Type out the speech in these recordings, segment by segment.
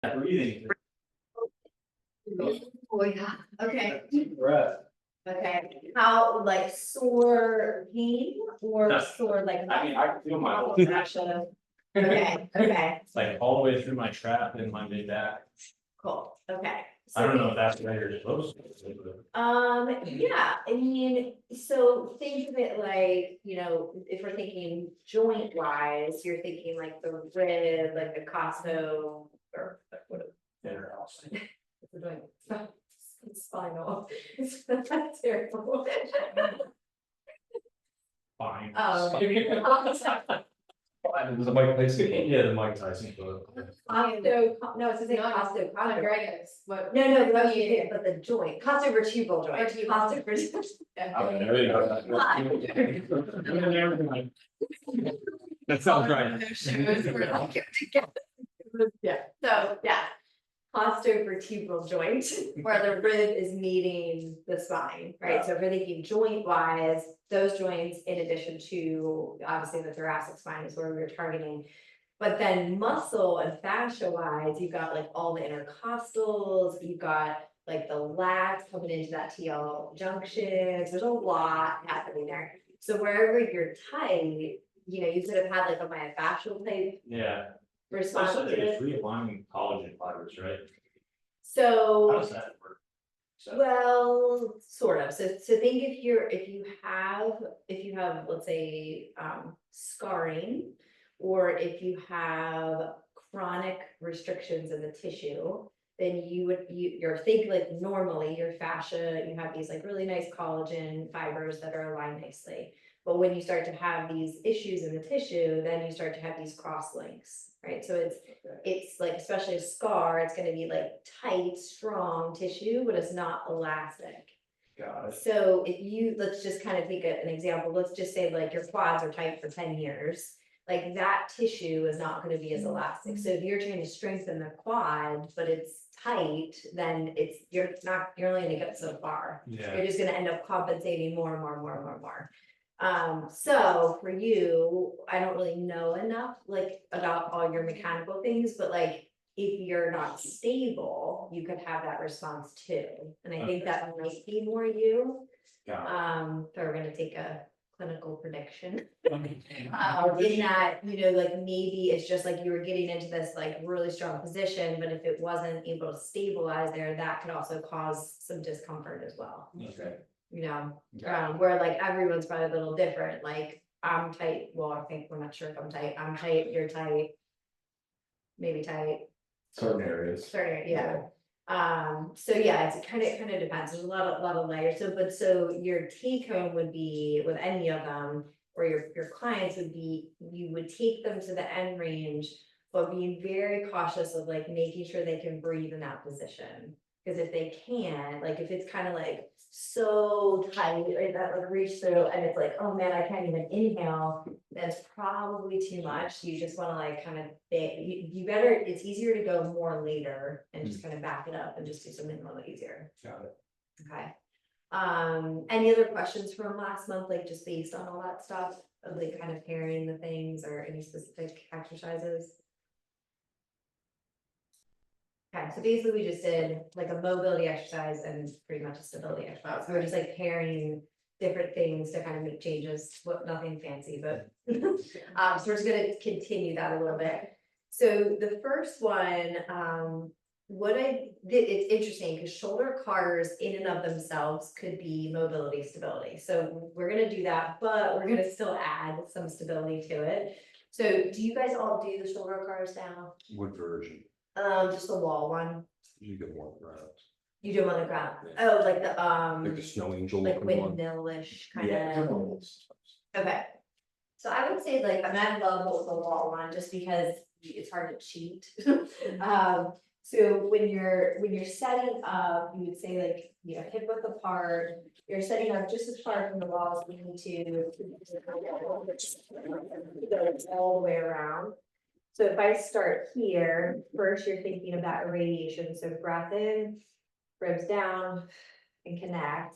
Breathing. Oh, yeah, okay, Deep breath. okay, how, like sore pain or No. sore like? I mean, I can feel my whole Action. Okay, okay, It's like all the way through my trap and my mid back. cool, okay. I don't know if that's where you're supposed to. Yeah, I mean, so think of it like, if we're thinking joint wise, you're thinking like the rib, like the costo, or what? Inner house. It's a joint, it's spinal, it's terrible. Fine. There's a Mike Tyson. Yeah, the Mike Tyson book. No, it's a thing, costo, Arthritis, what? No, but the joint, costovertebral joint, costovertebral. Okay, there you go. That sounds right. Yeah, so, yeah. Costovertebral joint, where the rib is meeting the spine, right? So if we're thinking joint wise, those joints, in addition to, obviously the thoracic spine is where we were targeting. But then muscle and fascia wise, you've got like all the intercostals, you've got like the lats coming into that TL junctions, there's a lot happening there. So wherever you're tight, you could have had like a myofascial type Yeah. response Also, to it's it. realigning collagen fibers, right? So. How does that work? So, Well, sort of. So think if you have, let's say, scarring, or if you have chronic restrictions in the tissue, then you're think like normally your fascia, you have these like really nice collagen fibers that are aligned nicely. But when you start to have these issues in the tissue, then you start to have these cross links, right? So it's like, especially a scar, it's gonna be like tight, strong tissue, but it's not elastic. got it. So let's just kind of take an example, let's just say like your quads are tight for 10 years. Like that tissue is not gonna be as elastic. So if you're trying to strengthen the quad, but it's tight, then you're only gonna get so far. Yeah. You're just gonna end up compensating more and more and more and more and more. So for you, I don't really know enough like about all your mechanical things, but like if you're not stable, you could have that response too. And I think that might be more you. Got So we're gonna take a clinical prediction. it. In that, like maybe it's just like you were getting into this like really strong position, but if it wasn't able to stabilize there, that could also cause some discomfort as well. Okay. Where like everyone's probably a little different, like I'm tight, well, I think we're not sure if I'm tight, you're tight. Maybe tight, Certain areas. yeah. So yeah, it kind of depends, there's a lot of layers, so your take home would be with any of them, or your clients would be, you would take them to the end range, but being very cautious of like making sure they can breathe in that position. Because if they can't, like if it's kind of like so tight, right, that like reach through and it's like, oh man, I can't even inhale, that's probably too much. You just want to like kind of, it's easier to go more later and just kind of back it up and just do something a little easier. Got it. Okay. Any other questions from last month, like just based on all that stuff of like kind of pairing the things or any specific exercises? Okay, so basically we just did like a mobility exercise and pretty much a stability exercise. So we're just like pairing different things to kind of make changes, nothing fancy, but so we're just gonna continue that a little bit. So the first one, it's interesting because shoulder cars in and of themselves could be mobility stability. So we're gonna do that, but we're gonna still add some stability to it. So do you guys all do the shoulder cars now? What version? Just the wall one. You get one ground. You do them on the ground. Yeah. Oh, like Like the the snow angel like looking one. windmill-ish kind Yeah. of. Okay. So I would say like, I love the wall one just because it's hard to cheat. So when you're setting up, you would say like, hip width apart, you're setting up just as far from the wall as you need to go all the way around. So if I start here, first you're thinking about radiation. So breath in, ribs down, and connect.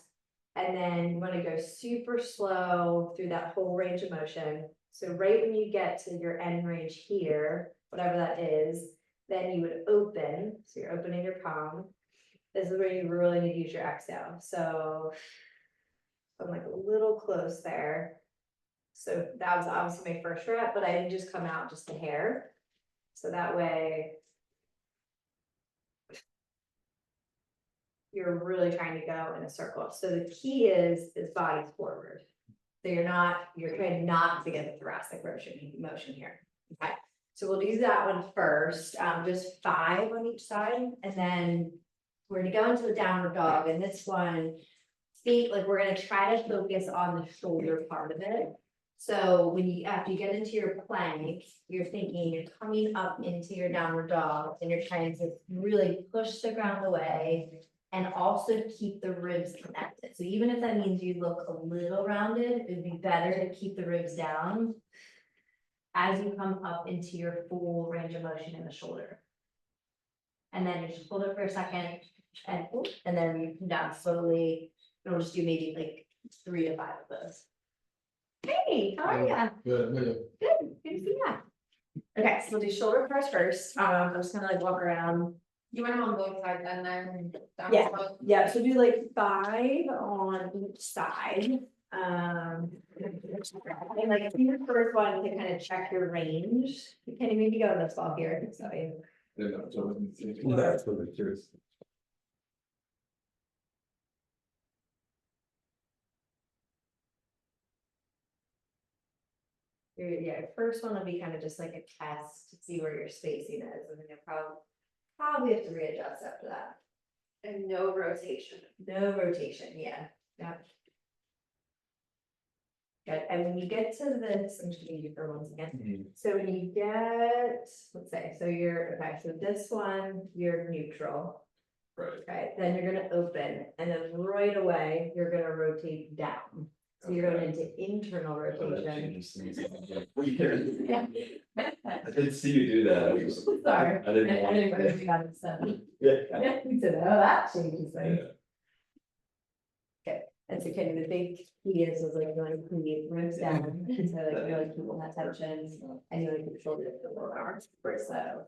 And then you want to go super slow through that whole range of motion. So right when you get to your end range here, whatever that is, then you would open, so you're opening your palm. This is where you really need to use your exhale, so. I'm like a little close there. So that was obviously my first rep, but I didn't just come out just a hair. So that way. You're really trying to go in a circle. So the key is body forward. So you're trying not to get the thoracic motion here. Okay, so we'll do that one first, just 5 on each side, and then we're gonna go into the downward dog, and this one, like we're gonna try to focus on the shoulder part of it. So after you get into your plank, you're thinking you're coming up into your downward dog, and you're trying to really push the ground away. And also keep the ribs connected. So even if that means you look a little rounded, it'd be better to keep the ribs down as you come up into your full range of motion in the shoulder. And then you just hold it for a second and then you come down slowly. And we'll just do maybe like 3 to 5 of those. Hey, how are ya? Good. Good to see ya. Okay, so we'll do shoulder press first. I'm just gonna like walk around. You went on both sides and then. down Yeah. both? Yeah, so do like 5 on each side. And like do the first one to kind of check your range. You can maybe go to this ball here, so That's what I'm curious. yeah, first one will be kind of just like a test to see where your spacing is, and then you'll probably have to readjust after that. And no rotation. No rotation, yeah. Good, and when you get to this, I'm just gonna use for once again. So when you get, let's say, so this one, you're neutral. Right. Okay, then you're gonna open, and then right away, you're gonna rotate down. So you're going into internal rotation. Yeah. I did see you do that. Sorry. I didn't. I didn't really got it, so. Yeah. We said, oh, that changes things. Okay, and so kind of the big key is like you want to create ribs down, so like you really keep on that tension, and you want to keep shoulder to the lower arms, so.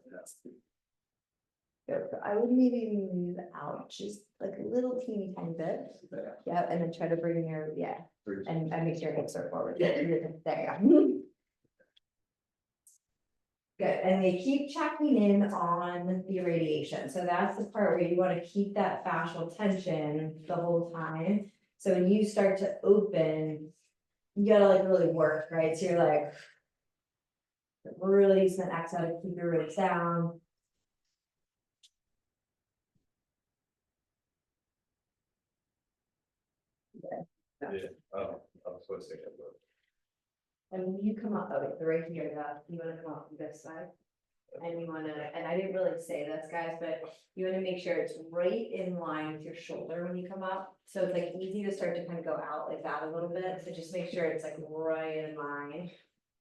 Good. I would maybe move out just like a little teeny tiny bit. Yeah, and then try to bring your, and make sure your hips are forward. There you go. Good, and they keep checking in on the irradiation, so that's the part where you want to keep that fascial tension the whole time. So when you start to open, you gotta like really work, right? So you're like really using that exhale to keep your ribs down. Oh, I was supposed to take that. And when you come up, okay, right here, you wanna come up from this side. And you wanna, and I didn't really say this, guys, but you wanna make sure it's right in line with your shoulder when you come up. So it's like easy to start to kind of go out like that a little bit, so just make sure it's like right in line.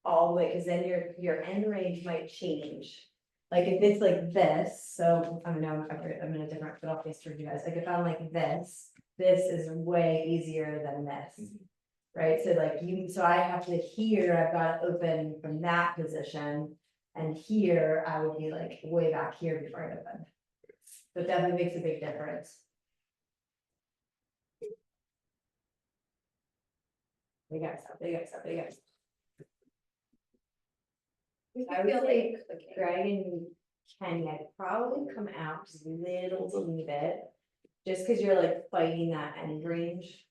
All the way, cause then your end range might change. Like if it's like this, so I don't know, I'm in a different, but I'll face for you guys, like if I'm like this is way easier than this. Right, so like so I have to here, I've got to open from that position. And here, I would be like way back here before I open. So it definitely makes a big difference. Big exhale, big exhale, big exhale. I would say Greg and Kenny, I'd probably come out just a little teeny bit. Just because you're like fighting that end range.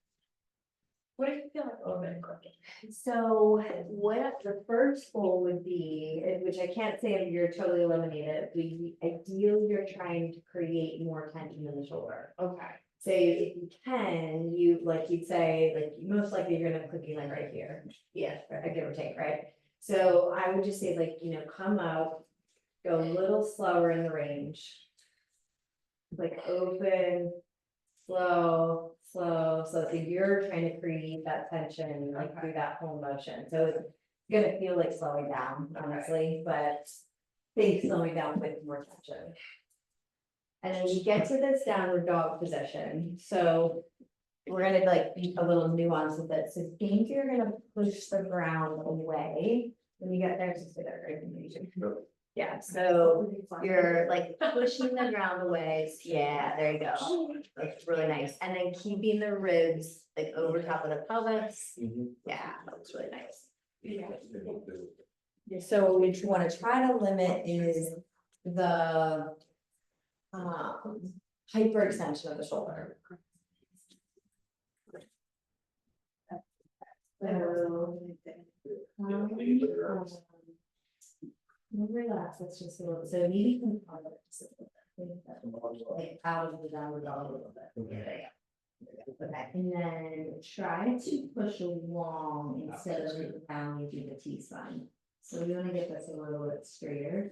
What if you feel like a little bit crooked? So what the first goal would be, which I can't say if you're totally eliminated, we ideally you're trying to create more tension in the shoulder. Okay. So if you can, you'd say, like most likely you're gonna click like right here. Yeah, give or take, right? So I would just say like, come out, go a little slower in the range. Like open, slow, so you're trying to create that tension like through that whole motion, so it's gonna feel like slowing down, honestly, but think slowing down with more tension. And then you get to this downward dog position, so we're gonna like be a little nuance with it, so think you're gonna push the ground away when you get there, just get that right information. Yeah, so you're like pushing the ground away. Yeah, there you go. That's really nice. And then keeping the ribs like over top of the pelvis. Yeah, that looks really nice. So what we want to try to limit is the hyperextension of the shoulder. So, relax, let's just, so maybe you can. Like out of the downward dog a little bit. There you go. Okay, and then try to push along instead of down using the T spine. So we want to get this a little bit straighter.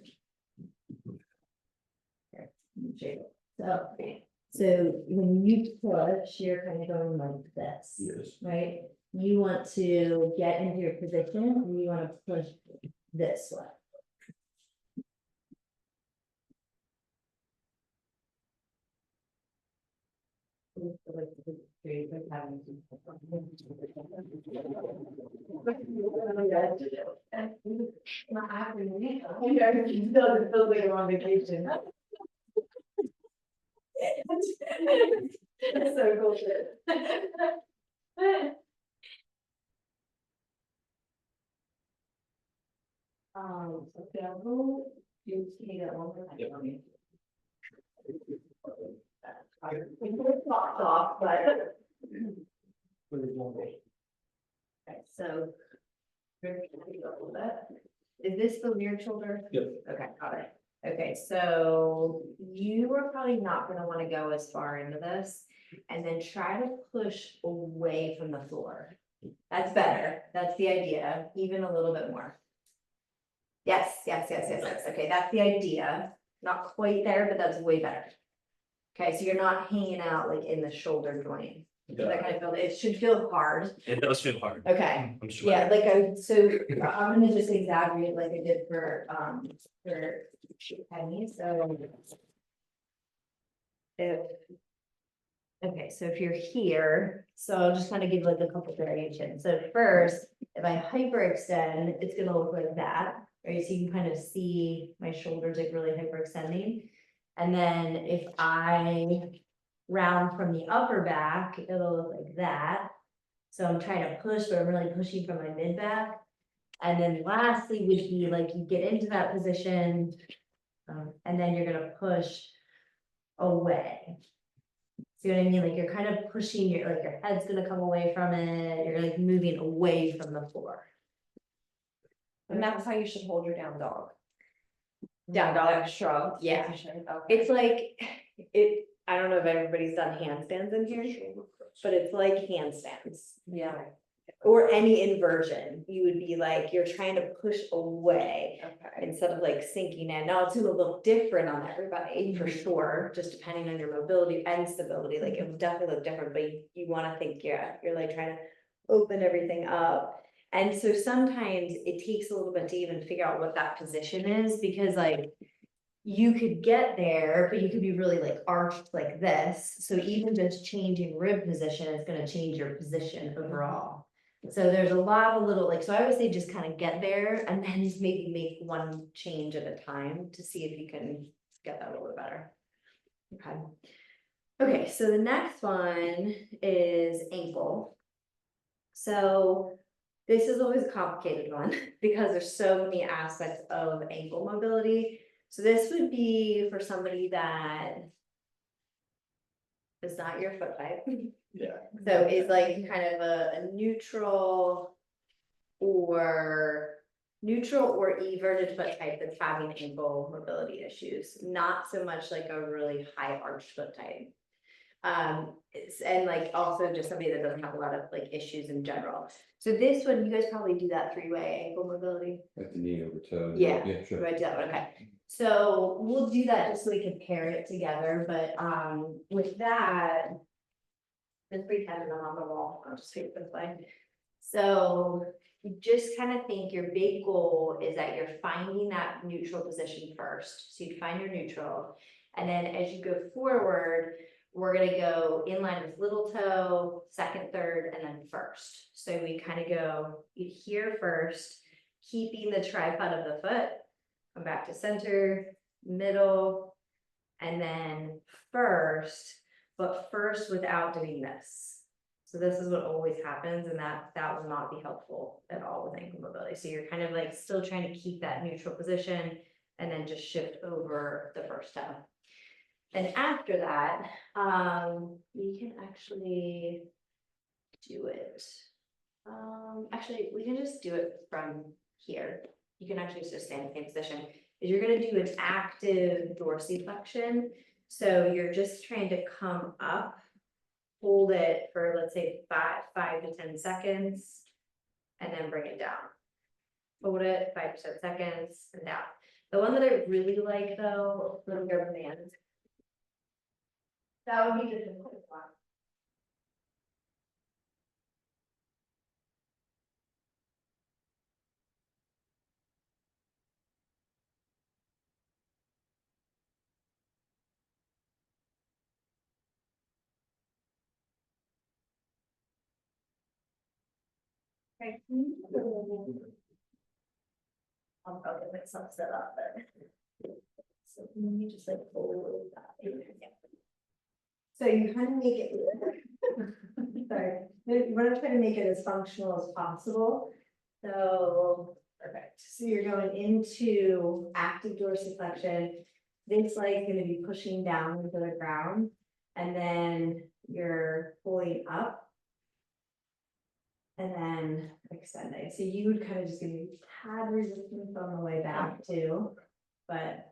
So when you push, you're kind of going like this. Yes. Right? You want to get into your position and you want to push this way. Doesn't feel like I'm on vacation. That's so cool. Okay, I'll go do that one more time. It's locked off, but. Okay, so. Is this the weird shoulder? Yep. Okay, got it. Okay, so you are probably not gonna wanna go as far into this. And then try to push away from the floor. That's better. That's the idea, even a little bit more. Yes, yes. Okay, that's the idea. Not quite there, but that's way better. Okay, so you're not hanging out like in the shoulder joint. That kind of feel, it should feel hard. It does feel hard. Okay, I'm sure. yeah, like so I'm gonna just exaggerate like I did for Penny, so. Okay, so if you're here, so I'll just kind of give like a couple variations. So first, if I hyperextend, it's gonna look like that, right? So you can kind of see my shoulders like really hyperextending. And then if I round from the upper back, it'll look like that. So I'm trying to push, but I'm really pushing from my mid back. And then lastly would be like you get into that position, and then you're gonna push away. See what I mean? Like you're kind of pushing your, like your head's gonna come away from it. You're like moving away from the floor. And that's how you should hold your down dog. Down dog. Like shrug. Yeah. Okay. It's like, I don't know if everybody's done handstands in here, but it's like handstands. Yeah. Or any inversion, you would be like, you're trying to push away Okay. instead of like sinking in. Now it's gonna look different on everybody for sure, just depending on your mobility and stability. Like it will definitely look different, but you wanna think, yeah, you're like trying to open everything up. And so sometimes it takes a little bit to even figure out what that position is, because like you could get there, but you could be really like arched like this. So even just changing rib position is gonna change your position overall. So there's a lot of little, like, so I would say just kind of get there and then just maybe make one change at a time to see if you can get that a little better. Okay. Okay, so the next one is ankle. So this is always a complicated one because there's so many aspects of ankle mobility. So this would be for somebody that is not your foot type. Yeah. So is like kind of a neutral or everted foot type that's having ankle mobility issues, not so much like a really high arched foot type. And like also just somebody that doesn't have a lot of like issues in general. So this one, you guys probably do that 3-way ankle mobility. Like the knee over toe. Yeah. Yeah, sure. Right, yeah, okay. So we'll do that just so we can pair it together, but with that. Just pretend I'm on the wall, I'll just take this way. So you just kind of think your big goal is that you're finding that neutral position first. So you find your neutral. And then as you go forward, we're gonna go in line with little toe, second, third, and then first. So we kind of go here first, keeping the tripod of the foot. come back to center, middle, and then first, but first without doing this. So this is what always happens, and that will not be helpful at all with ankle mobility. So you're kind of like still trying to keep that neutral position and then just shift over the first toe. And after that, we can actually do it. Actually, we can just do it from here. You can actually just stay in the same position. Is you're gonna do an active dorsiflexion. So you're just trying to come up, hold it for, let's say, 5 to 10 seconds, and then bring it down. Hold it 5 to 10 seconds and down. The one that I really like though, for your hands, that would be the simplest one. Okay. I'll get myself set up, but. So let me just like hold that. Yeah. So you kind of make it. Sorry, we're gonna try to make it as functional as possible. So, perfect. So you're going into active dorsiflexion. This leg is gonna be pushing down into the ground, and then you're pulling up. And then extending. So you would kind of just give me tad resistance on the way back too. But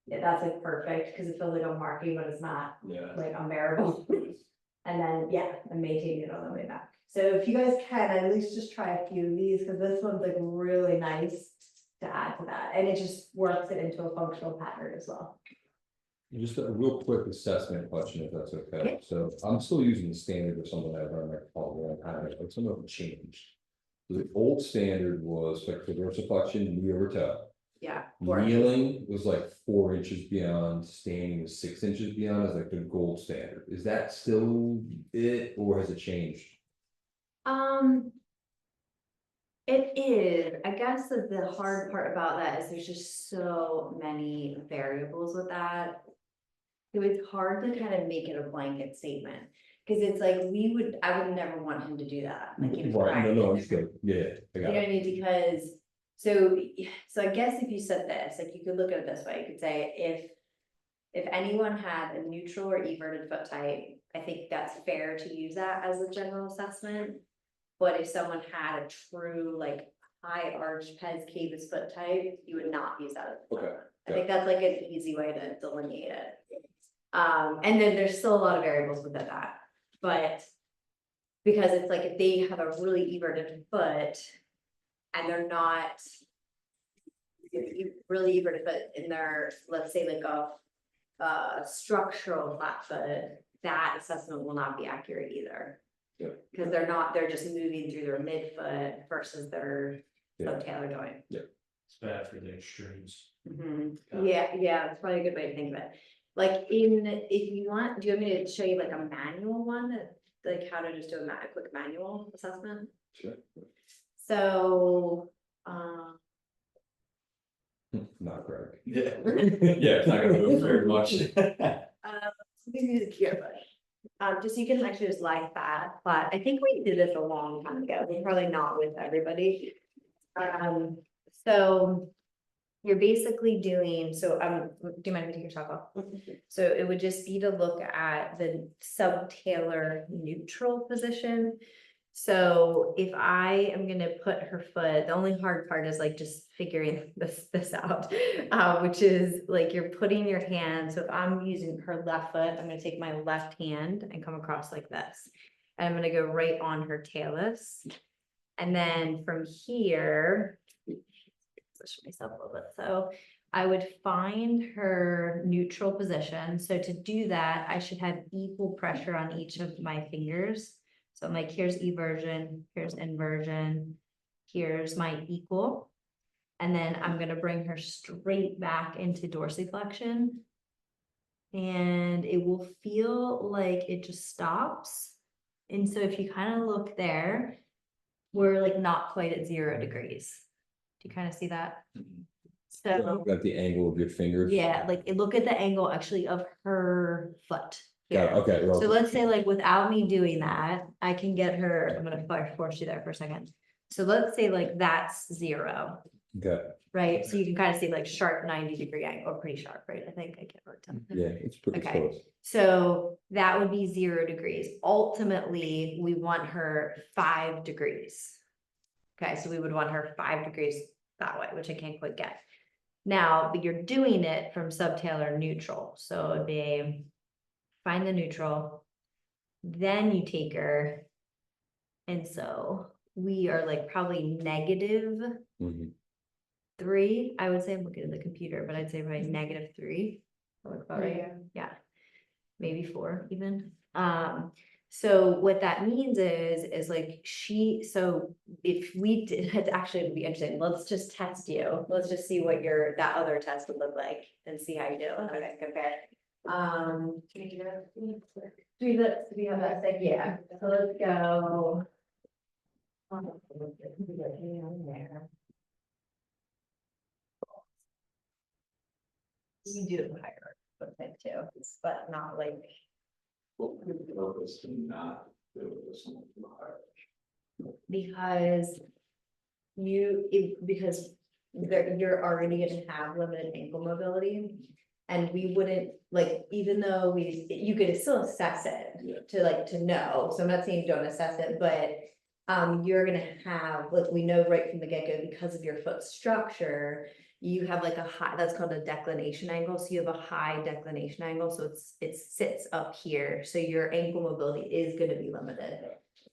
yeah, that's like perfect because it feels like I'm marking, but it's not Yeah. like unbearable. And then, yeah, and maintain it on the way back. So if you guys can, at least just try a few of these, because this one's like really nice to add to that. And it just works it into a functional pattern as well. Just a real quick assessment question, if that's okay. So I'm still using the standard of something I've run my call a long time, but some of them changed. The old standard was like for dorsiflexion, knee over toe. Yeah. Kneeling was like 4 inches beyond, standing was 6 inches beyond, is like the gold standard. Is that still it, or has it changed? It is, I guess that the hard part about that is there's just so many variables with that. So it's hard to kind of make it a blanket statement, because it's like, I would never want him to do that. Like, he was Right, no, trying. it's good, yeah, I You got know what it. I mean, because, so I guess if you said this, like, you could look at it this way, you could say, if anyone had a neutral or everted foot type, I think that's fair to use that as a general assessment. But if someone had a true, like, high arch pes cavus foot type, you would not use that as an Okay, assessment. I think that's like an easy way to delineate it. And then there's still a lot of variables within that, but because it's like if they have a really everted foot and they're not really everted foot in their, let's say like a structural flat foot, that assessment will not be accurate either. Yeah. Because they're just moving through their midfoot versus their subtalar joint. Yeah. It's bad for the extremes. Yeah, that's probably a good way to think of it. Like if you want, do you want me to show you like a manual one that, like how to just do a quick manual assessment? Sure. So, Not correct. Yeah, yeah, it's not gonna move very much. give you the cure bush. Just so you can actually just lie flat. I think we did this a long time ago, probably not with everybody. So you're basically doing, so do you mind if I take your sock off? So it would just be to look at the subtalar neutral position. So if I am gonna put her foot, the only hard part is like just figuring this out, which is like you're putting your hand. So if I'm using her left foot, I'm gonna take my left hand and come across like this. And I'm gonna go right on her talus. And then from here, push myself a little bit. So I would find her neutral position. So to do that, I should have equal pressure on each of my fingers. So I'm like, here's eversion, here's inversion, here's my equal. And then I'm gonna bring her straight back into dorsiflexion. And it will feel like it just stops. And so if you kind of look there, we're like not quite at 0 degrees. Do you kind of see that? So, At the angle of your fingers. yeah, like look at the angle actually of her foot. Got it, here. okay, well, So let's say like without me doing that, I can get her, I'm gonna force you there for a second. So let's say like that's 0, okay, right? So you can kind of see like sharp 90-degree angle, pretty sharp, right? I think I can't really tell. yeah, it's pretty Okay. close. So that would be 0 degrees. Ultimately, we want her 5 degrees. Okay, so we would want her 5 degrees that way, which I can't quite get. Now, but you're doing it from subtalar neutral, so it'd be find the neutral, then you take her. And so we are like probably -3, I would say. I'm looking at the computer, but I'd say probably -3. That looks about right. Yeah, maybe 4 even. So what that means is like so if we did, it actually would be interesting. Let's just test you. Let's just see what that other test would look like and see how you do. How you guys compare. 3 lips to be on that side. Yeah. So let's go. You do higher footprint too, but not like. Because you're already gonna have limited ankle mobility. And we wouldn't, like, even though you could still assess it to know, so I'm not saying don't assess it, but. You're gonna have, like, we know right from the get-go, because of your foot structure, you have like a high, that's called a declination angle, so you have a high declination angle, so it sits up here, so your ankle mobility is gonna be limited.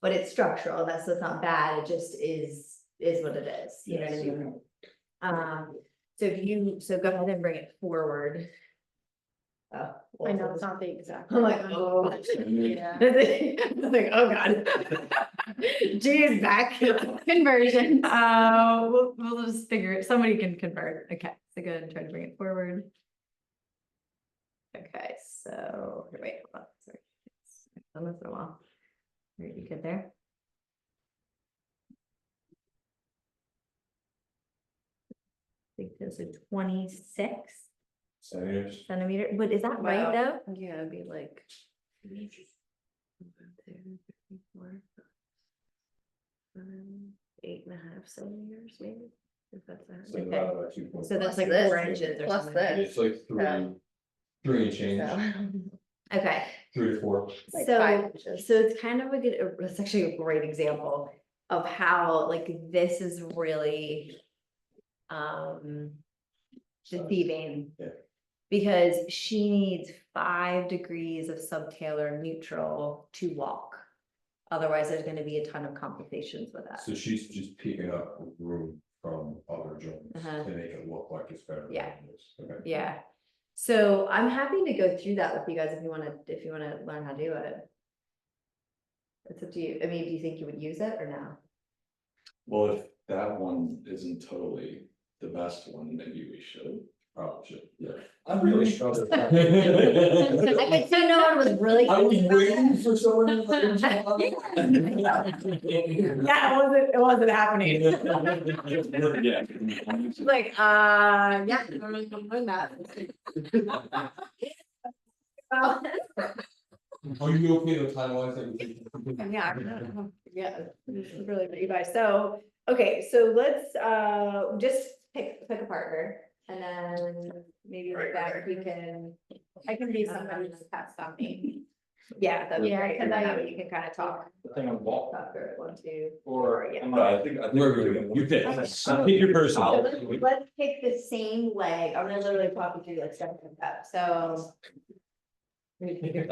But it's structural, so it's not bad, it just is what it is, you know what I mean? So go ahead and bring it forward. Oh, I know, it's not the exact. I'm like, right oh. one. Yeah. I'm like, oh god. G is back. Conversion. We'll just figure it, somebody can convert. Okay, so go ahead and try to bring it forward. Okay, so, wait, hold on, sorry. I've done this in a while. Are you good there? I think this is 26 centimeter, but is that right Wow. though? Yeah, it'd be like. 8.5 centimeters, maybe. If that's that. So Okay. about 2 points. So that's like Plus 4 this. inches or Plus something. this. It's like 3 and change, Okay, 3 to 4. Like so, 5 inches. so it's kind of it's actually a great example of how like this is really deceiving. Yeah. Because she needs 5 degrees of subtalar neutral to walk. Otherwise, there's gonna be a ton of complications with that. So she's just picking up room from other joints Uh-huh. to make it look like it's better. than Yeah. it is. Okay. Yeah, so I'm happy to go through that with you guys if you wanna learn how to do it. It's up to you. I mean, do you think you would use it or no? Well, if that one isn't totally the best one, maybe we should. Probably should, yeah. I'm really struggling. I could say no one was really. I was waiting for someone to. Yeah, it wasn't happening. Yeah. Like, yeah, I'm really gonna learn that. Well, Are you okay with timelines? yeah, this is really what you guys, so, okay, so let's, just pick a partner. And then maybe like that, we can, I can be somebody that's passed on me. Yeah, that'd be Yeah, great, 'cause and then I- that way you can kind of talk. The thing on wall. After it, 1, 2. Or, Yeah. I think. You pick. Pick your person. So let's pick the same leg, I'm gonna literally pop you through like step by step, so. Here,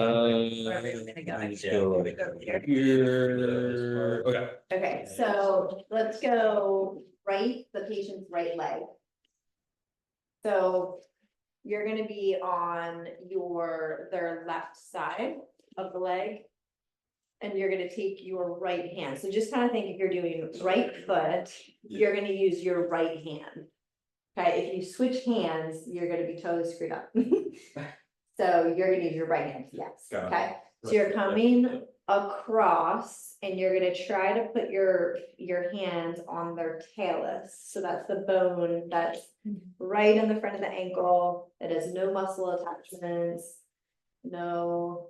okay. Okay, so let's go the patient's right leg. So you're gonna be on their left side of the leg. And you're gonna take your right hand, so just kind of think if you're doing right foot, you're gonna use your right hand. Okay, if you switch hands, you're gonna be totally screwed up. So you're gonna use your right hand, yes, Got it. okay, so you're coming across, and you're gonna try to put your hand on their talus. So that's the bone that's right in the front of the ankle. It has no muscle attachments, no,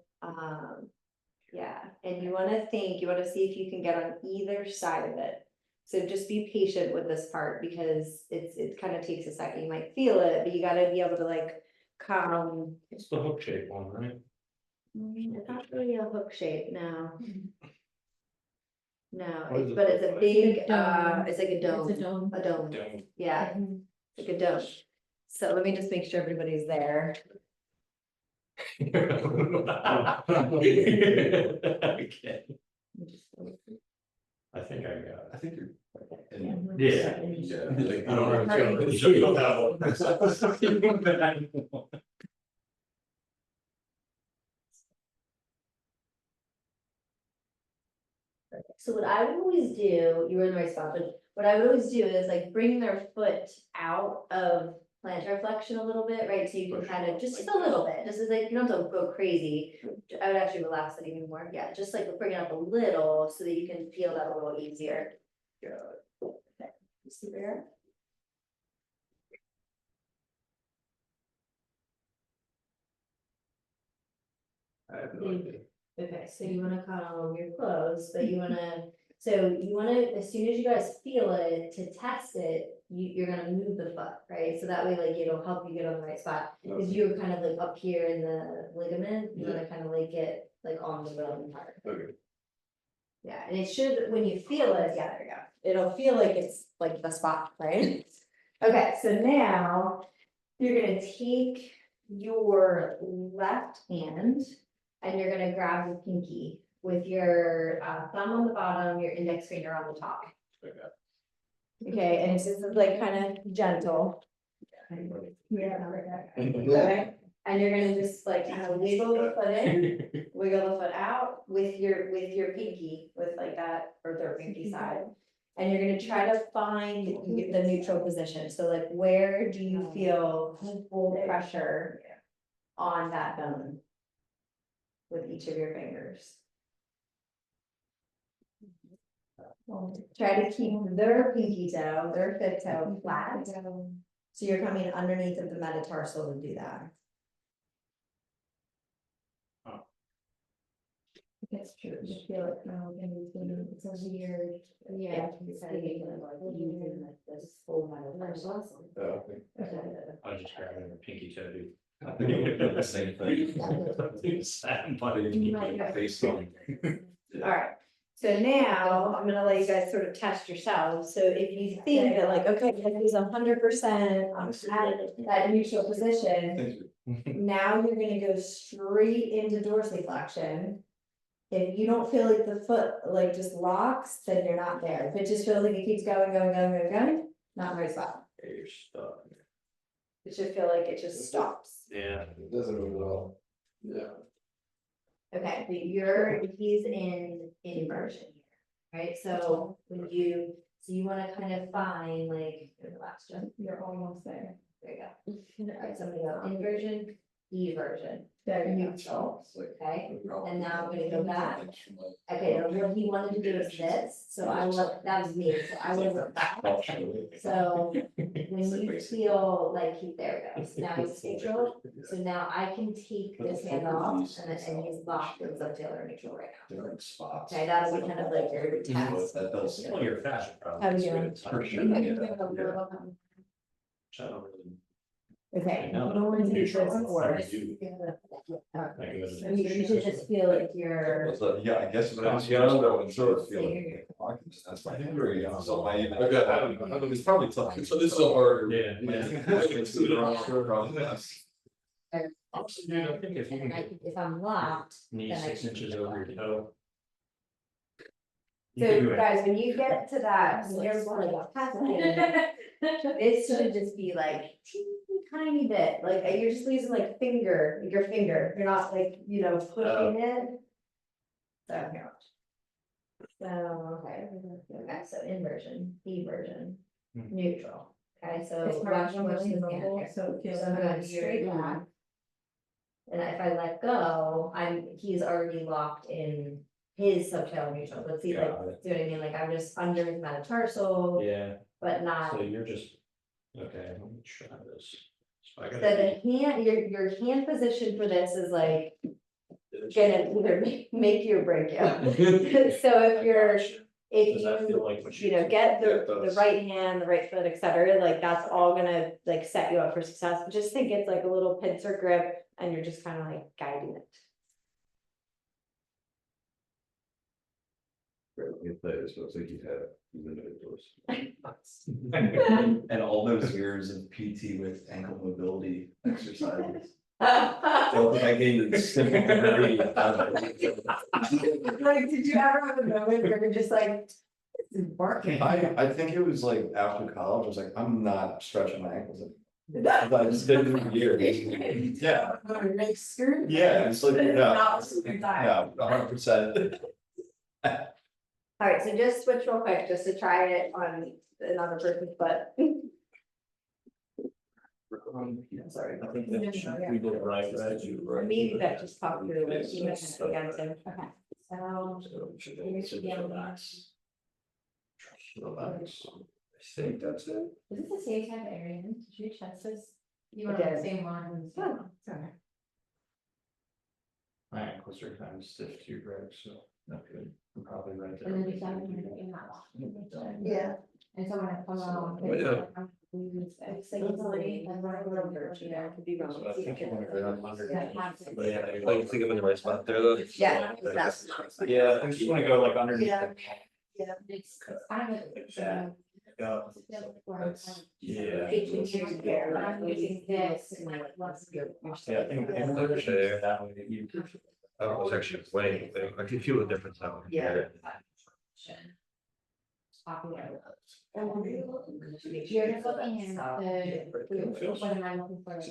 yeah, and you wanna see if you can get on either side of it. So just be patient with this part because it kind of takes a second. You might feel it, but you gotta be able to like come. It's the hook shape one, right? It's not really a hook shape, no. No, What is it but it's a look like? big, It's a dome. it's like a dome. It's a dome. A dome, Dome. yeah, like a dome. So let me just make sure everybody's there. Okay. I think I got it. I think you're. Yeah. Yeah. I don't know. You don't have one. So what I would always do, you were in the right spot, but what I would always do is like bring their foot out of plantar flexion a little bit, right? So you can Push kind of, up just like a little that. bit, just as like, you don't have to go crazy. I would actually relax it even more, yeah, just like bring it up a little so that you can feel that a little easier. Okay, you see there? I have no idea. Okay, so you wanna come, you're close, but you wanna, as soon as you guys feel it, to test it, you're gonna move the foot, right? So that way, like, it'll help you get on the right spot. Cause you're kind of like up here in the ligament, you wanna kind of like get like on the bone part. Okay. Yeah, and it should, when you feel it, yeah, there you go. It'll feel like it's like the spot, right? Okay, so now you're gonna take your left hand and you're gonna grab the pinky with your thumb on the bottom, your index finger on the top. Okay, and it's just like kind of gentle. Yeah. Okay, and you're gonna just like kind of wiggle the foot in, wiggle the foot out with your pinky, with like that, or their pinky side. And you're gonna try to find the neutral position, so like where do you feel full pressure on that bone? With each of your fingers. Try to keep their pinky toe, their fifth toe flat. So you're coming underneath of the metatarsal to do that. It's true, you feel it now, and it's a weird, yeah. It's kind of using like this full metatarsal. I just grabbed a pinky toe, dude. I think it would do the same thing. Sad, but it- Face on. Alright, so now I'm gonna let you guys sort of test yourselves, so if you think that like, okay, this is 100%, I'm at that neutral position. Now you're gonna go straight into dorsiflexion. If you don't feel like the foot like just locks, then you're not there. If it just feels like it keeps going, not in the right spot. You're stuck. It should feel like it just stops. Yeah. It doesn't move at all. Yeah. Okay, he's in inversion here, right? So when you, you wanna kind of find like, relax, Jen. You're almost there. There you go. Alright, somebody go inversion, eversion. There you go. Okay, and now I'm gonna go back. Okay, now what he wanted to do is this, so I will, that was me, so I was back. So when you feel like there it goes, now he's neutral, so now I can take this hand off and he's locked in subtalar neutral right now. Different spots. Okay, that'll be kind of like your test. That does. Well, you're fashion probably. How you doing? For sure, yeah. Okay, Now you don't want to do this neutral, force. you do. You should just feel like you're. Yeah, I guess when I was young, though, I'm sure it's feeling. That's my very young, so my. I don't know, it's probably tough, so this is a hard. Yeah. Yeah. Honestly, dude, I think if you can get If I'm locked. knee then I 6 can inches do over that. your toe. You can So do it. guys, when you get to that, when you're like testing, this should just be like teeny tiny bit, like you're just using like your finger, you're not like, pushing it. So here. So, okay, so inversion, eversion, neutral, okay, so. watch this hand here. So I'm going straight back. And if I let go, he's already locked in his subtalar mutual, let's see, like, Got it. do you know what I mean, like, I'm just under his metatarsal, Yeah, but not. so you're just, okay, let me try this. So I So gotta- the hand, your hand position for this is like, gonna either make you or break you. So if you're, if Does that feel you, like what you know, get Yeah, it the does. right hand, the right foot, et cetera, like, that's all gonna like set you up for success. But just think it's like a little pincer grip and you're just kind of like guiding it. Great players, so it's like you've had limited doors. And all those years of PT with ankle mobility exercises. Don't think I gained the simple memory out of it. Like, did you ever have a moment where you're just like, this is working? I think it was like after college, I was like, I'm not stretching my ankles. I just did it for years. Yeah, Like, screw. yeah, it's like, Not yeah, the time. yeah, 100%. All right, so just switch real quick, just to try it on another person's butt. Sorry, I think that we did it right, right? Maybe that just popped through, like, you might have to again, so, okay, so. So we should relax. Relax. I think that's it. Is it the same type of Arianne? Did you check this? You It were on the is. same one. Oh, sorry. My ankles are kind of stiff too, Greg, so not good. I'm probably right there. And then you got it in that one. Yeah. And so when I come on. Oh, yeah. It's like it's already, I'm not a little bit, you know, could be wrong. So I think you wanna go down under. Yeah, have to. But yeah, I think I'm in the right spot there though. Yeah, that's. Yeah, I just wanna go like underneath. Yeah. the- Yeah. It's kind of. Yeah. Yeah. Yeah. I'm using this and like, let's go. Yeah, I think. Okay. That way you. I was actually way, I can feel the difference now. Yeah. You're just looking at the, what am I looking for?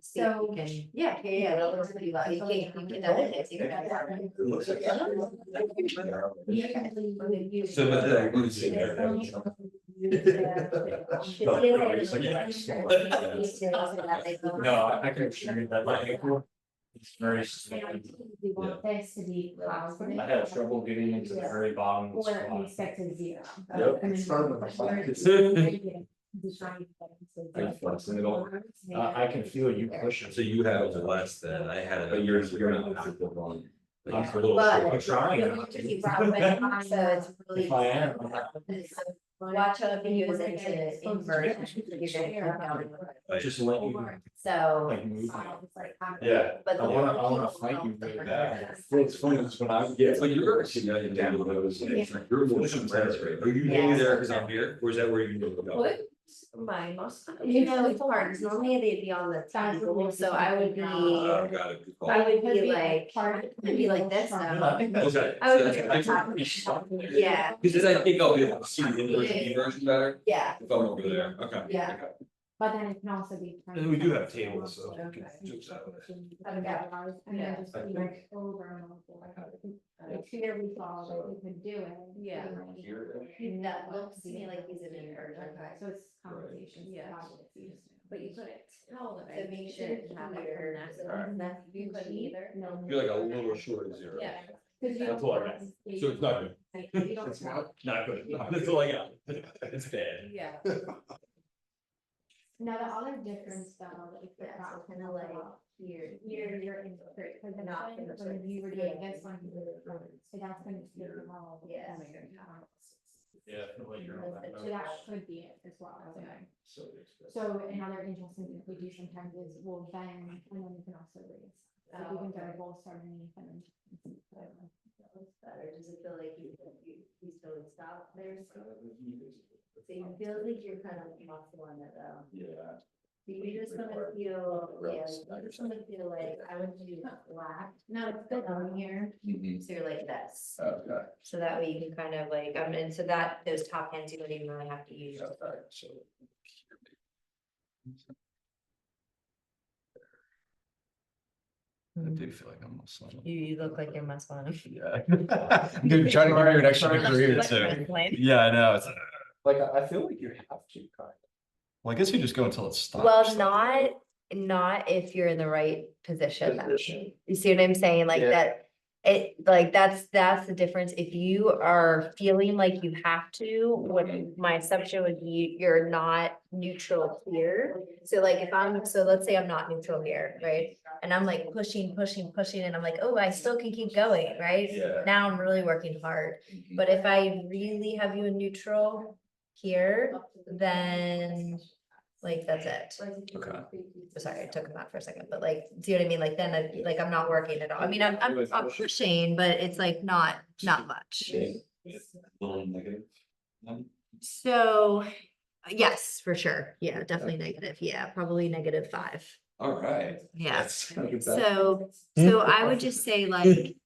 So, yeah, that looks pretty well, you can get that in, it's even So, but then I'm losing there. No, I can assure you that my ankle. It's very. We want this to be positive. I had trouble getting into the very bottom of the Or at squat. least get to zero. Yep. And then- Starting with my side. Are you flexing it all? I can feel you pushing. So you have less than I had. But you're not active on. I'm a little. But- I'm trying. So it's really. If I am. Watch out if you use it to invert, you're gonna come down. Just let you. So. Like move. Yeah. But I the wanna fight you with that. Well, it's funny, it's when I, yeah, but you're actually getting down to those, your motion sense rate. Are you getting there because I'm here, or is that where you need to go? My most, you know, it's hard, 'cause normally they'd be on the table, so I would be, Oh, got it. Good call. I would be like, I'd be like this now. Okay. I would So be that's- like, yeah, Because then I think I'll be able to see the inversion version better yeah, if I'm over there, okay. Yeah. Okay. But then it can also be. And we do have tables, so. Okay. Just that way. And Yeah. then just be like over and over. Like here we saw that we could do it. Yeah. pretty much. that looks to me like he's an inversion. So it's conversations. Yeah. positive. But you couldn't tell them, so make sure to have it her neck, you couldn't either. No. You're like a little short of zero. Yeah. 'Cause you That's don't all I want got. to- So it's not good. You don't It's want- not good. That's all I got. It's bad. Yeah. Now, the other difference though, if Yeah, that so kind of like here. Here, you're in, because Not in the when you were doing yeah. this one, so that's gonna be the wall. Yeah. Yeah, I feel like you're on that. So that could be it as well, so. So another interesting thing we do sometimes is we'll bend and then we can also raise. So we can get a both start underneath and then. Better, does it feel like you still stop there? So you feel like you're kind of muscle on it though. Yeah. You just wanna feel, yeah, you just wanna feel like I would do flat, no, it's good on here, so you're like this. Okay. So that way you can kind of like, and so that, those top hands, you don't even really have to use. Okay, so. I do feel like I'm muscling. You look like you're muscling. Yeah. Dude, trying to give you an extra degree or two. Yeah, I know, it's, Like, I feel like you have to kind well, I guess you just go until it stops. Well, not, not if you're in the right position. Position. You see what I'm saying? Like Yeah. that, it, like, that's the difference. If you are feeling like you have to, what my assumption would be, you're not neutral here. So like if I'm, so let's say I'm not neutral here, right? And I'm like pushing, and I'm like, oh, I still can keep going, right? Yeah. Now I'm really working hard. But if I really have you in neutral here, then like, that's it. Okay. Sorry, I took him out for a second, but like, see what I mean? Like then, like, I'm not working at all. I mean, I'm pushing, but it's like not much. Little negative. So, yes, for sure. Yeah, definitely negative. Yeah, probably -5. All right. Yeah. That's- So I would just say like,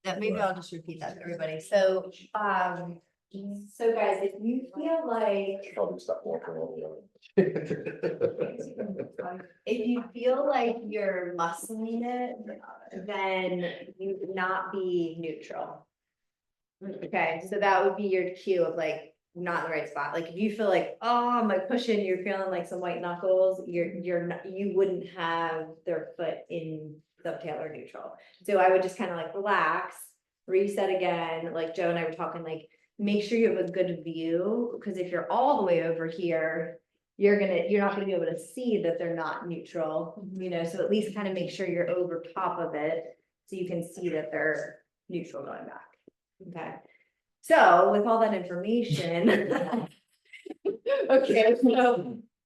that maybe I'll just repeat that to everybody. So, so guys, if you feel like, Probably stop walking along. if you feel like you're muscling it, then you would not be neutral. Okay, so that would be your cue of like, not in the right spot. Like if you feel like, oh, my pushing, you're feeling like some white knuckles, you wouldn't have their foot in dovetail or neutral. So I would just kind of like relax, reset again, like Joe and I were talking, like, make sure you have a good view, because if you're all the way over here, you're not gonna be able to see that they're not neutral, you know, so at least kind of make sure you're over top of it, so you can see that they're neutral going back. Okay, so with all that information. Okay,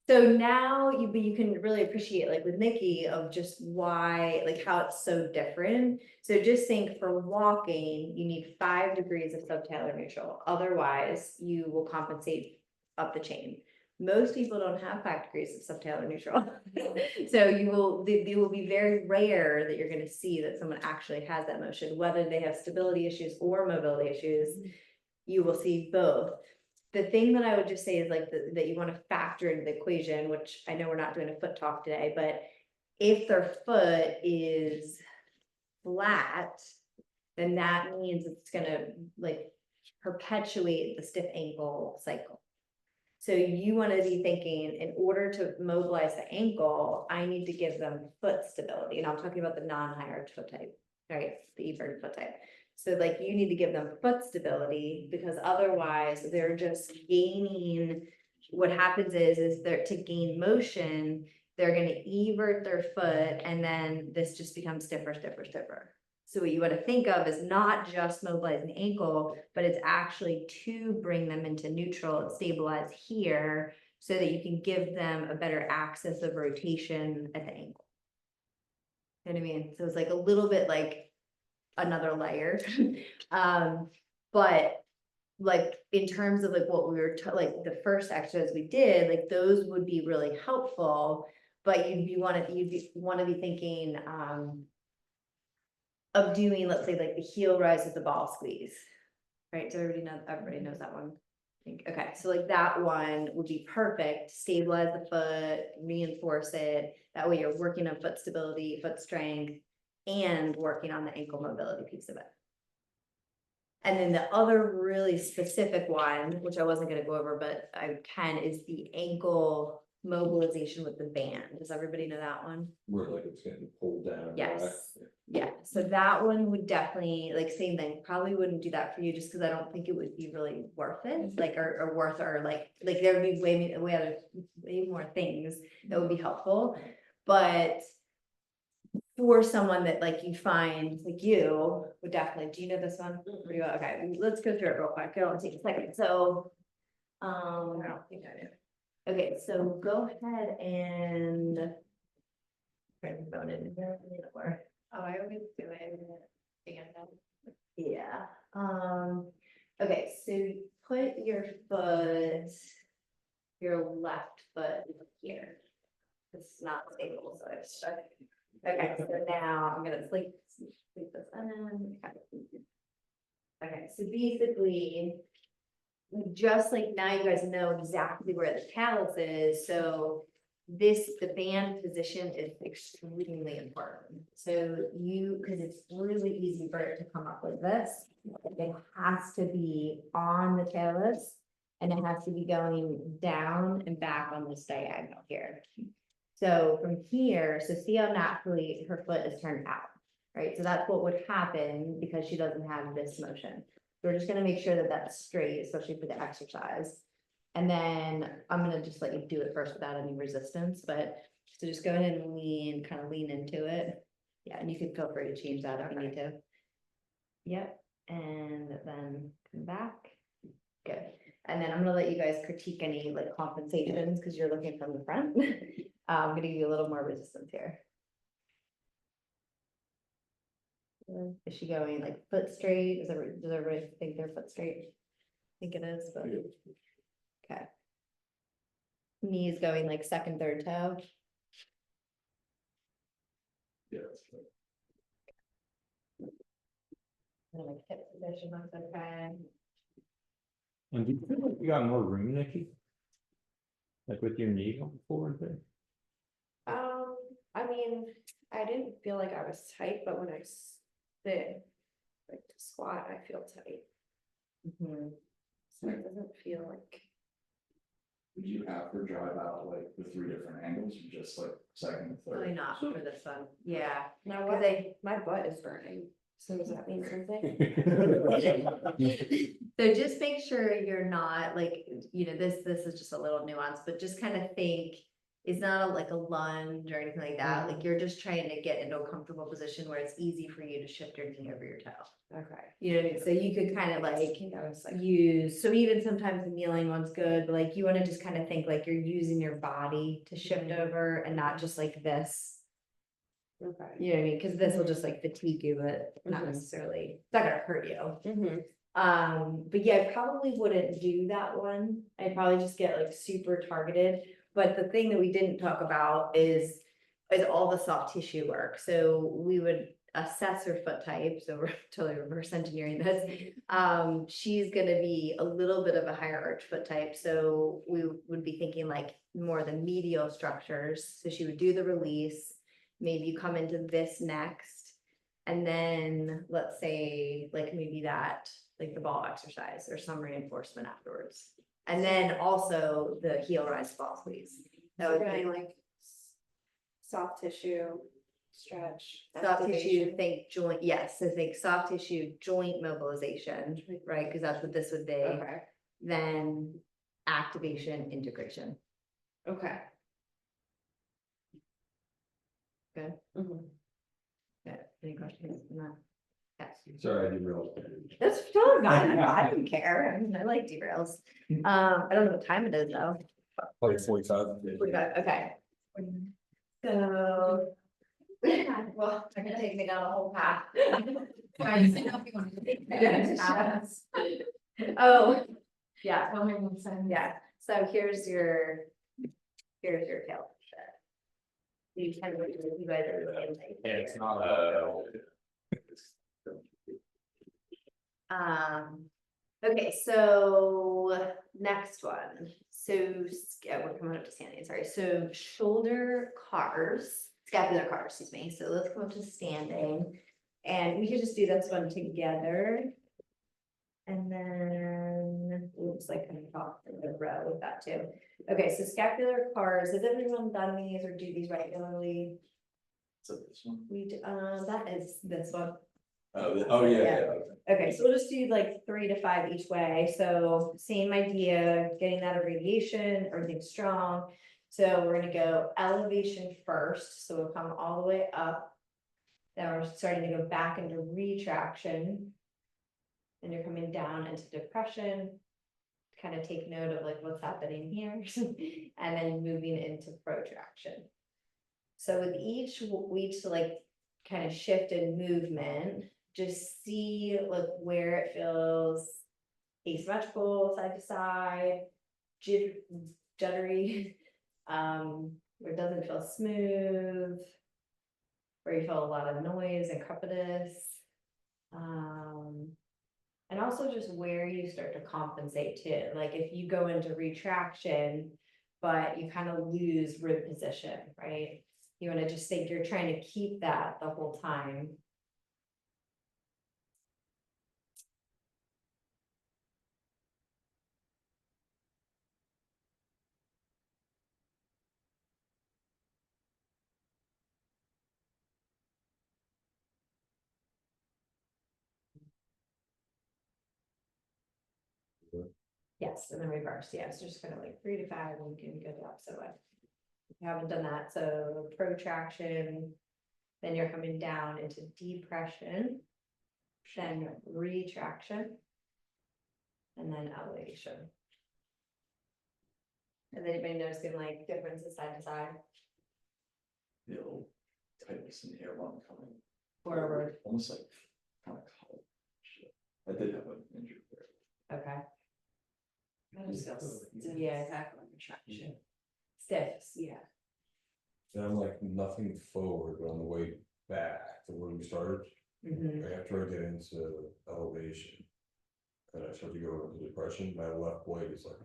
so now you can really appreciate, like with Nikki, of just why, like how it's so different. So just think, for walking, you need 5 degrees of subtalar neutral, otherwise you will compensate up the chain. Most people don't have 5 degrees of subtalar neutral. So it will be very rare that you're going to see that someone actually has that motion, whether they have stability issues or mobility issues. You will see both. The thing that I would just say is like that you want to factor into the equation, which I know we're not doing a foot talk today, but if their foot is flat, then that means it's gonna like perpetuate the stiff ankle cycle. So you want to be thinking, in order to mobilize the ankle, I need to give them foot stability. And I'm talking about the non-high arch foot type, right? The everted foot type. So like you need to give them foot stability, because otherwise they're just gaining. What happens is they're, to gain motion, they're gonna evert their foot, and then this just becomes stiffer. So what you want to think of is not just mobilizing the ankle, but it's actually to bring them into neutral and stabilize here, so that you can give them a better axis of rotation at the ankle. You know what I mean? So it's like a little bit like another layer. But like in terms of like what we were like the first exercise we did, like those would be really helpful, but you'd want to be thinking of doing, let's say, like the heel rise with the ball squeeze, right? So everybody knows that one. I think. Okay, so like that one would be perfect. Stabilize the foot, reinforce it. That way you're working on foot stability, foot strength, and working on the ankle mobility piece of it. And then the other really specific one, which I wasn't going to go over, but I can, is the ankle mobilization with the band. Does everybody know that one? Where like it's getting pulled down. Yes. Right? Yeah, so that one would definitely, like, same thing, probably wouldn't do that for you, just because I don't think it would be really worth it, like, or worth, or like there would be way more things that would be helpful. But for someone that like you find, like you would definitely, do you know this one? Okay, let's go through it real quick, it'll take a second. So I don't think I do. Okay, so go ahead and phone it in there. Oh, I always do it. Yeah, okay, so put your left foot here. It's not stable, so I stuck. Okay, so now I'm gonna sleep this in. Okay, so basically, just like now you guys know exactly where the callus is, so the band position is extremely important. So because it's really easy for it to come up like this, it has to be on the talus, and it has to be going down and back on this diagonal here. So from here, so see how naturally her foot is turned out, right? So that's what would happen because she doesn't have this motion. We're just gonna make sure that that's straight, especially for the exercise. And then I'm gonna just let you do it first without any resistance, but so just go ahead and lean, kind of lean into it. Yeah, and you can feel free to change that if you need to. Yep, and then come back. Good. And then I'm gonna let you guys critique any like compensations because you're looking from the front. I'm gonna give you a little more resistance here. Is she going like foot straight? Does everybody think they're foot straight? I think it is, but. Okay. Knees going like second, third toe. Yeah. And like hip position looks okay. And do you feel like you got more room, Nikki? Like with your knee going forward there? I mean, I didn't feel like I was tight, but when I sit, like to squat, I feel tight. So it doesn't feel like. Would you have her drive out like the 3 different angles, or just like second, Probably third? not for this one. Yeah. Now Cause what, they, my butt is burning, so does that mean something? so just make sure you're not like, this is just a little nuance, but just kind of think. It's not like a lunge or anything like that, like you're just trying to get into a comfortable position where it's easy for you to shift your knee over your toe. Okay. You know what I mean? So you could kind of like I was like, use, so even sometimes the kneeling one's good, but like you want to just kind of think like you're using your body to shift over and not just like this. okay. You know what I mean? Because this will just like fatigue you, but not Mhm. necessarily, it's not gonna hurt you. Mm-hmm. But yeah, I probably wouldn't do that one. I'd probably just get like super targeted. But the thing that we didn't talk about is all the soft tissue work. So we would assess her foot type. So we're totally reverse engineering this. She's gonna be a little bit of a higher arch foot type. So we would be thinking like more the medial structures. So she would do the release. Maybe you come into this next. And then let's say like maybe that, like the ball exercise or some reinforcement afterwards. And then also the heel rise ball squeeze. That So would we're be going like soft tissue, stretch. soft tissue, activation. think joint, yes, so think soft tissue, joint mobilization, right? Because that's what this would be. Okay, Then activation, integration. okay. Good. Mhm. Yeah, any questions on that? Yes. Sorry, I didn't realize. That's totally fine. I don't care. I mean, I like derails. I don't know what time it is though. Like 45. 45, okay. So. Well, it's gonna take me down the whole path. Oh, yeah, yeah, so here's your tail. You kind of, you guys are looking like. Yeah, it's here. not. Okay, so next one, so we're coming up to standing, sorry, so shoulder cars, scapular cars, excuse me, so let's come up to standing. And we could just do this one together. And then, oops, I couldn't talk in the row with that too. Okay, so scapular cars, has everyone done these or do these regularly? So this one? That is this one. Oh, yeah. Okay, so we'll just do like 3 to 5 each way. So same idea, getting that irradiation, everything's strong. So we're gonna go elevation first. So we'll come all the way up. Then we're starting to go back into retraction. And you're coming down into depression. Kind of take note of like what's happening here. And then moving into protraction. So with each like kind of shift in movement, just see like where it feels asymmetrical, side to side, jittery, where it doesn't feel smooth, where you feel a lot of noise and crepitus, and also just where you start to compensate too. Like if you go into retraction, but you kind of lose rib position, right? You want to just think you're trying to keep that the whole time. Yes, and then reverse, yeah, so just kind of like 3 to 5, and you can go the opposite way. You haven't done that, so protraction, then you're coming down into depression, then retraction, and then elevation. Has anybody noticing like differences side to side? Feel tightness in the airline coming. Forward, Almost like kind of cold. Shit. I did have an injury there. okay, I just feel Yeah. exactly retraction. stiff, Yeah. And I'm like nothing forward, but on the way back to where we started, Mhm. after I get into elevation. And I start to go into depression, my left leg is like,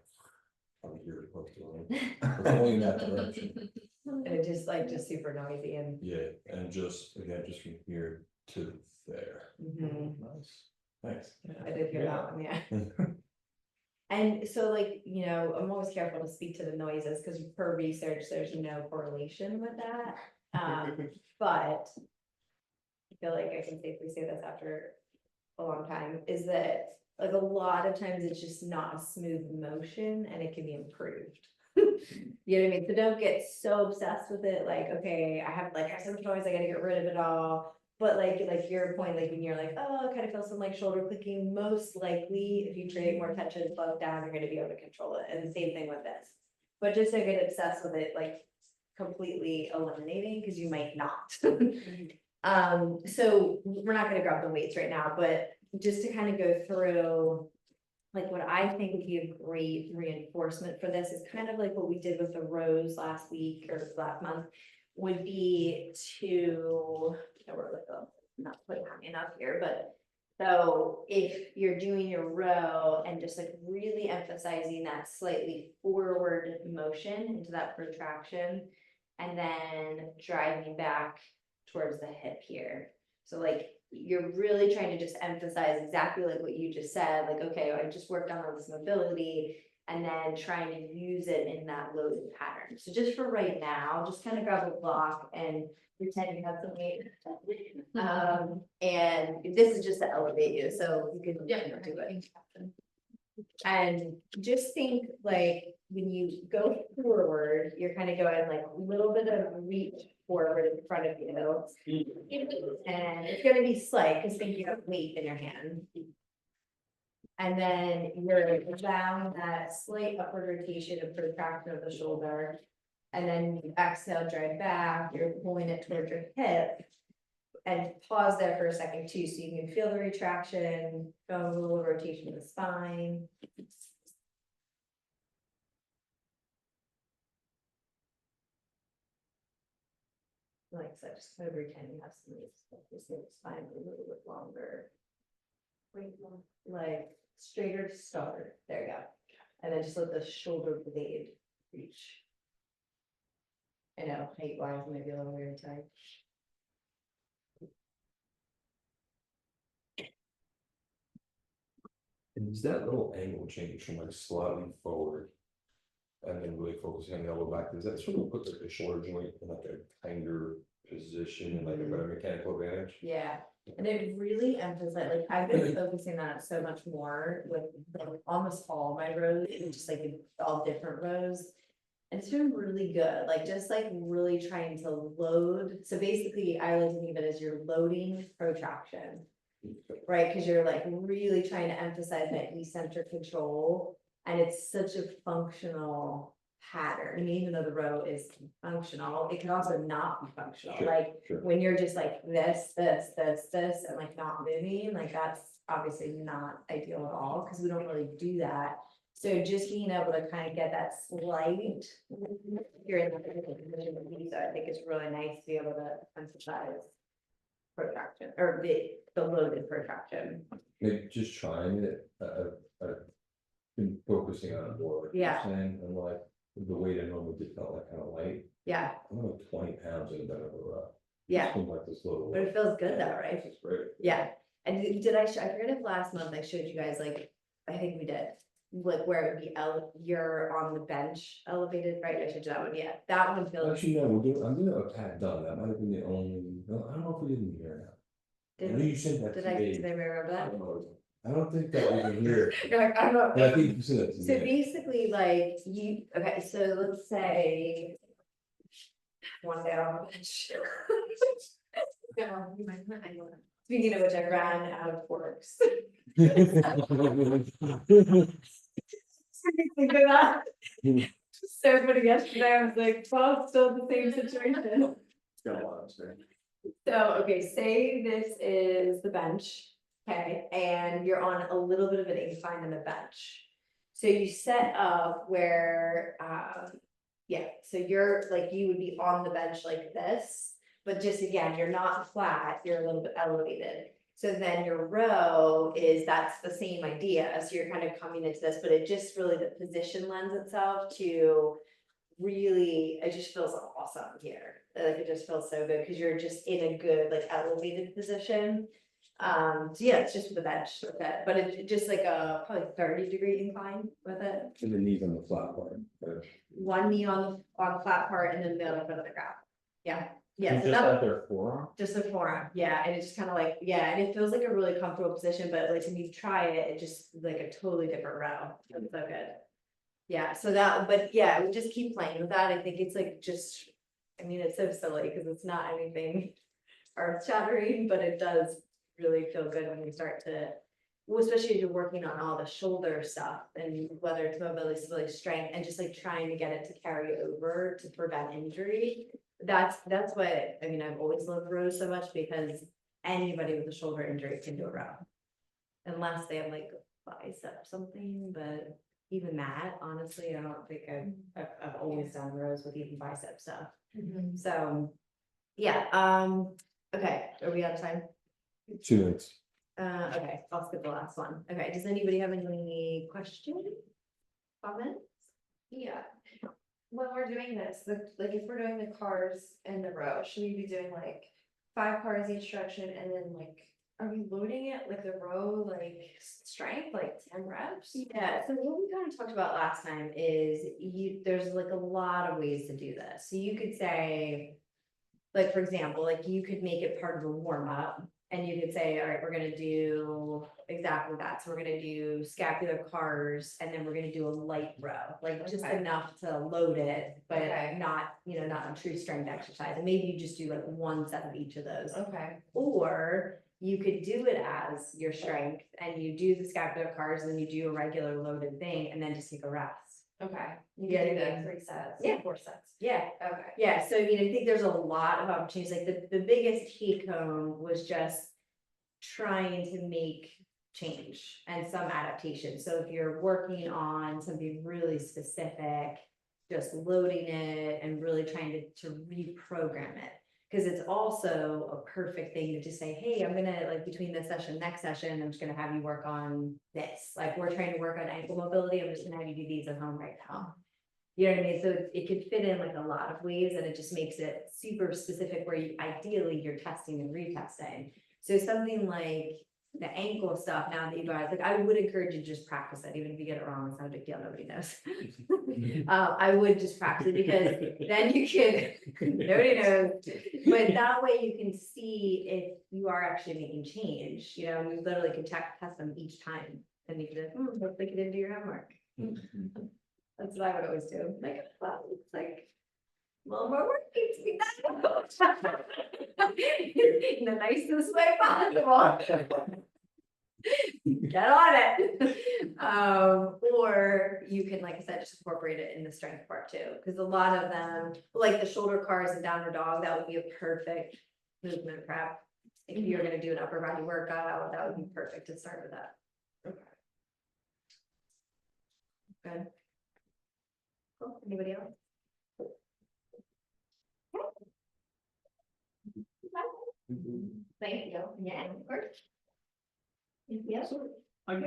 I'm here to it's only in that direction. And it just like, just super noisy and. Yeah, and just, again, just from here to there. Mhm. Nice, thanks. I did hear that one, yeah. And so like, you know, I'm always careful to speak to the noises, because per research, there's no correlation with that. But I feel like I can safely say this after a long time, is that like a lot of times it's just not a smooth motion and it can be improved. You know what I mean? So don't get so obsessed with it, like, okay, I have so much noise, I gotta get rid of it all. But like your point, like when you're like, oh, I kind of feel some like shoulder clicking, most likely if you create more tension, slow it down, you're gonna be able to control it. And the same thing with this. But just don't get obsessed with it, like completely eliminating, because you might not. So we're not gonna grab the weights right now, but just to kind of go through. Like what I think would be a great reinforcement for this is kind of like what we did with the rows last week or last month. Would be to, we're like, not quite hanging up here, but. So if you're doing your row and just like really emphasizing that slightly forward motion into that protraction. And then driving back towards the hip here. So like, you're really trying to just emphasize exactly like what you just said, like, okay, I just worked on this mobility. And then trying to use it in that loaded pattern. So just for right now, just kind of grab a block and pretend you have some weight. And this is just to elevate you, so you can do it. And just think like when you go forward, you're kind of going like a little bit of reach forward in front of you. And it's gonna be slight, because think you have weight in your hand. And then you're down that slight upward rotation of protraction of the shoulder. And then you exhale, drive back, you're pulling it towards your hip. And pause there for a second too, so you can feel the retraction, feel a little rotation of the spine. Like so, just kind of pretend you have some of this spine a little bit longer. Like straighter to start, there you go. And then just let the shoulder blade reach. I know, height wise, maybe a little weird type. And is that little angle change from like slightly forward? And then really focusing on the elbow back, does that sort of put like the shoulder joint in like a kinder position and like a better mechanical advantage? Yeah, and it really emphasized, like, I've been focusing on it so much more with like, almost all my rows, just like all different rows. And it's been really good, like, just like really trying to load, so basically I like to think of it as you're loading protraction. Right, because you're like really trying to emphasize that eccentric control, and it's such a functional pattern. I mean, even though the row is functional, it can also not be functional. Sure, like sure. when you're just like this, and like not moving, like that's obviously not ideal at all, because we don't really do that. So just being able to kind of get that slight, you're in the position of these, I think it's really nice to be able to emphasize protraction, or the loaded protraction. Maybe just trying it, I've been focusing on it more, like you're Yeah. saying, and like the weight I normally did felt like kind of light. Yeah, I'm like 20 pounds in a bit of a row. yeah, Just like this little. but it feels good though, right? It's great. Yeah, and did I forget if last month I showed you guys, like, I think we did, like where it would be you're on the bench elevated, right? I showed you that one, yeah, that one feels. Actually, no, I'm doing a pat done, that might have been the only, no, I don't know if we did in here now. I know you said that Did I today. remember I that? don't know, I don't think that was in here. You're like, I'm not. But I think you said it to So me. basically, like, okay, so let's say. One day on the bench. Speaking of which, I ran out of forks. Think of that. So funny yesterday, I was like, well, still the same situation. Got a lot of space. So, okay, say this is the bench, okay, and you're on a little bit of an incline in the bench. So you set up where, yeah, so you're like, you would be on the bench like this, but just again, you're not flat, you're a little bit elevated. So then your row that's the same idea, so you're kind of coming into this, but it just really, the position lends itself to really, it just feels awesome here. Like it just feels so good because you're just in a good, like elevated position. So yeah, it's just with the bench with it, but it's just like a probably 30-degree incline with it. And the knees on the flat part. One knee on the flat part and then the other foot on the ground. Yeah, yeah. So Just that, at their forearm? just the forearm, yeah, and it's just kind of like, yeah, and it feels like a really comfortable position, but like when you try it, it just like a totally different row. It's so good. Yeah, so that, but yeah, we just keep playing with that. I think it's like just, I mean, it's so silly because it's not anything earth shattering, but it does really feel good when you start to, well, especially if you're working on all the shoulder stuff and whether it's mobility, stability, strength, and just like trying to get it to carry over to prevent injury. That's what, I mean, I've always loved rows so much because anybody with a shoulder injury can do a row. Unless they have like bicep something, but even that, honestly, I don't think I've always done rows with even bicep stuff. So, yeah, okay, are we out of time? 2 minutes. Okay, I'll skip the last one. Okay, does anybody have any questions? Comments? Yeah. When we're doing this, like if we're doing the cars in the row, should we be doing like 5 cars each direction and then like, are we loading it like the row, like strength, like 10 reps? Yeah, so what we kind of talked about last time is there's like a lot of ways to do this. So you could say, like, for example, like you could make it part of a warm up and you could say, all right, we're gonna do exactly that. So we're gonna do scapular cars and then we're gonna do a light row, like just Okay. enough to load it, but Okay. not, not a true strength exercise. And maybe you just do like one set of each of those. Okay. Or you could do it as your strength and you do the scapular cars and then you do a regular loaded thing and then just take a rest. Okay. You Yeah, can do yeah. that 3 sets. Yeah. 4 sets. Yeah. Okay. Yeah, so I mean, I think there's a lot of opportunities, like the biggest take home was just trying to make change and some adaptation. So if you're working on something really specific, just loading it and really trying to reprogram it. Because it's also a perfect thing to just say, hey, I'm gonna like between this session, next session, I'm just gonna have you work on this. Like we're trying to work on ankle mobility, I'm just gonna have you do these at home right now. You know what I mean? So it could fit in like a lot of ways and it just makes it super specific where you ideally you're testing and retesting. So something like the ankle stuff, now that you guys, like I would encourage you to just practice it, even if you get it wrong, it's not a big deal, nobody knows. I would just practice it because then you can, nobody knows, but that way you can see if you are actually making change, you know, you literally can test them each time. And you can, hopefully you didn't do your homework. That's what I would always do, like, well, it's like, a little more work needs to be done. In the nicest way possible. Get on it. Or you can, like I said, just incorporate it in the strength part too, because a lot of them, like the shoulder cars and downward dog, that would be a perfect movement prep. If you're gonna do an upper body workout, that would be perfect to start with that. Okay. Good. Cool. Anybody else? Thank you. Yeah, of course. Yeah. So I guess